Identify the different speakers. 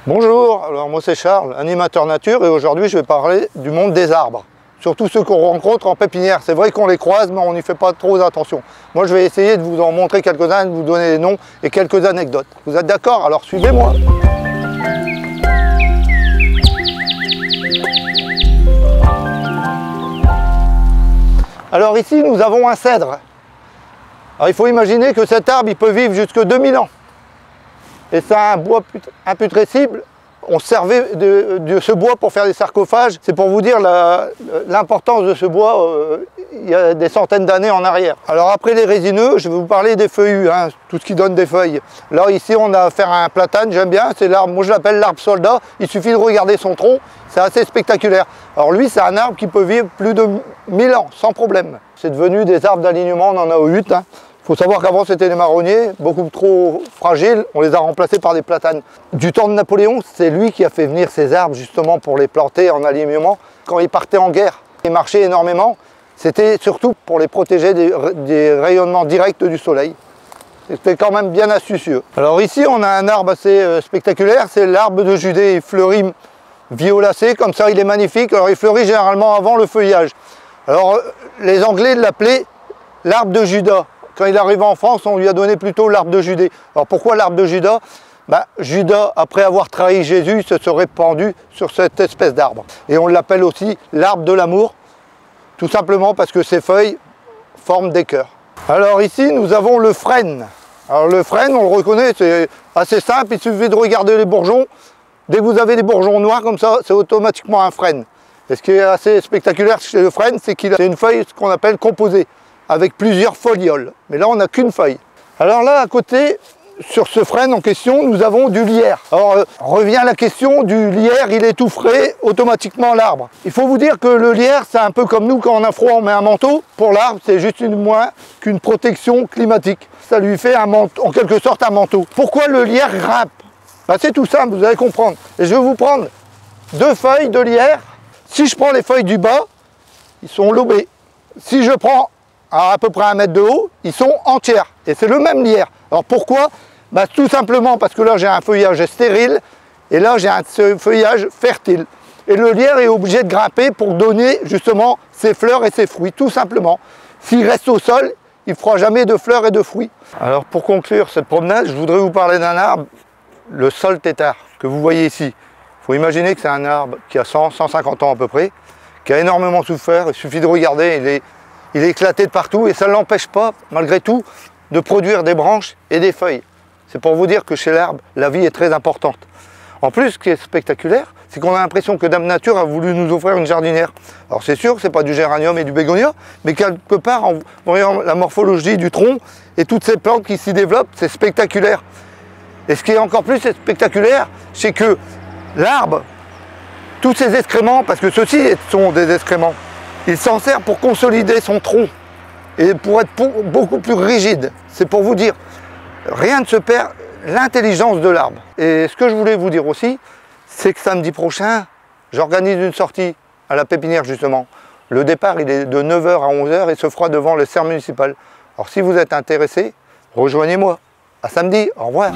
Speaker 1: Bonjour, alors moi c'est Charles, animateur nature, et aujourd'hui je vais parler du monde des arbres. Surtout ceux qu'on rencontre en pépinière. C'est vrai qu'on les croise, mais on n'y fait pas trop attention. Moi je vais essayer de vous en montrer quelques-uns, de vous donner les noms et quelques anecdotes. Vous êtes d'accord? Alors suivez-moi. Alors ici nous avons un cèdre. Alors il faut imaginer que cet arbre il peut vivre jusque 2000 ans. Et c'est un bois imputrescible. On servait de ce bois pour faire des sarcophages. C'est pour vous dire l'importance de ce bois il y a des centaines d'années en arrière. Alors après les résineux, je vais vous parler des feuillus, hein, tout ce qui donne des feuilles. Là ici on a affaire à un platane, j'aime bien, c'est l'arbre, moi je l'appelle l'arbre soldat. Il suffit de regarder son tronc, c'est assez spectaculaire. Alors lui c'est un arbre qui peut vivre plus de 1000 ans sans problème. C'est devenu des arbres d'alignement, on en a 8. Hein. Il faut savoir qu'avant c'était des marronniers, beaucoup trop fragiles, on les a remplacés par des platanes. Du temps de Napoléon, c'est lui qui a fait venir ces arbres justement pour les planter en alignement. Quand il partait en guerre, il marchait énormément, c'était surtout pour les protéger des rayonnements directs du soleil. C'était quand même bien astucieux. Alors ici on a un arbre assez spectaculaire, c'est l'arbre de Judée, il fleurit violacé, comme ça il est magnifique. Alors il fleurit généralement avant le feuillage. Alors les Anglais l'appelaient l'arbre de Judas. Quand il est arrivé en France, on lui a donné plutôt l'arbre de Judée. Alors pourquoi l'arbre de Judas? Judas, après avoir trahi Jésus, se serait pendu sur cette espèce d'arbre. Et on l'appelle aussi l'arbre de l'amour, tout simplement parce que ses feuilles forment des cœurs. Alors ici, nous avons le frêne. Alors le frêne, on le reconnaît, c'est assez simple, il suffit de regarder les bourgeons. Dès que vous avez des bourgeons noirs comme ça, c'est automatiquement un frêne. Et ce qui est assez spectaculaire chez le frêne, c'est qu'il a une feuille, ce qu'on appelle composée, avec plusieurs folioles. Mais là, on n'a qu'une feuille. Alors là, à côté, sur ce frêne en question, nous avons du lierre. Alors, revient la question du lierre, il étoufferait automatiquement l'arbre. Il faut vous dire que le lierre, c'est un peu comme nous, quand on a froid, on met un manteau. Pour l'arbre, c'est juste moins qu'une protection climatique. Ça lui fait en quelque sorte un manteau. Pourquoi le lierre grimpe? C'est tout simple, vous allez comprendre. Et je vais vous prendre 2 feuilles de lierre. Si je prends les feuilles du bas, ils sont lobées. Si je prends à peu près 1 mètre de haut, ils sont entières. Et c'est le même lierre. Alors pourquoi? Tout simplement parce que là j'ai un feuillage stérile et là j'ai un feuillage fertile. Et le lierre est obligé de grimper pour donner justement ses fleurs et ses fruits, tout simplement. S'il reste au sol, il ne fera jamais de fleurs et de fruits. Alors pour conclure cette promenade, je voudrais vous parler d'un arbre, le saule tétard, que vous voyez ici. Il faut imaginer que c'est un arbre qui a 100-150 ans à peu près, qui a énormément souffert. Il suffit de regarder, il est éclaté de partout et ça ne l'empêche pas, malgré tout, de produire des branches et des feuilles. C'est pour vous dire que chez l'arbre, la vie est très importante. En plus, ce qui est spectaculaire, c'est qu'on a l'impression que Dame Nature a voulu nous offrir une jardinière. Alors c'est sûr que ce n'est pas du géranium et du bégonia, mais quelque part, en voyant la morphologie du tronc et toutes ces plantes qui s'y développent, c'est spectaculaire. Et ce qui est encore plus spectaculaire, c'est que l'arbre, tous ces excréments, parce que ceux-ci sont des excréments, il s'en sert pour consolider son tronc et pour être beaucoup plus rigide. C'est pour vous dire, rien ne se perd, l'intelligence de l'arbre. Et ce que je voulais vous dire aussi, c'est que samedi prochain, j'organise une sortie à la pépinière justement. Le départ, il est de 9 h à 11 h et se fera devant le cerf municipal. Alors si vous êtes intéressé, rejoignez-moi. À samedi, au revoir.